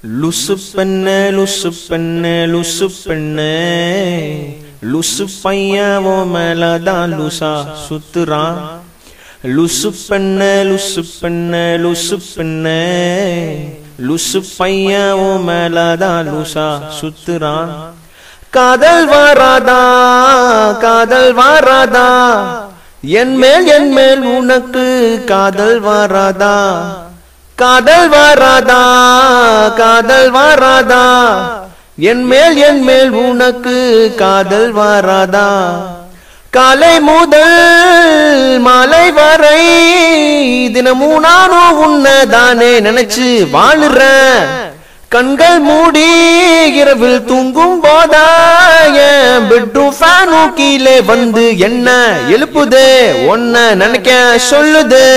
लुसु पन्ने लुसु पैया वो मैलादा लुसा सुतरा लुसु पन्ने लुसु पैया वो मैलादा लुसा सुतरा कादल वारादा என் மேல் உனக்கு காதல் வாராதா என் மேல் உனக்கு காதல் வாராதா காலை முதல் மாலை வரை தினமும் நானும் உன்னதானே நினைச்சு வாழுறேன் கண்கள் மூடி இரவில் தூங்கும் போதாய பெட்ரூம் ஃபேனும் கீழே வந்து என்ன எழுப்புதே ஒன்ன நினைக்க சொல்லுதே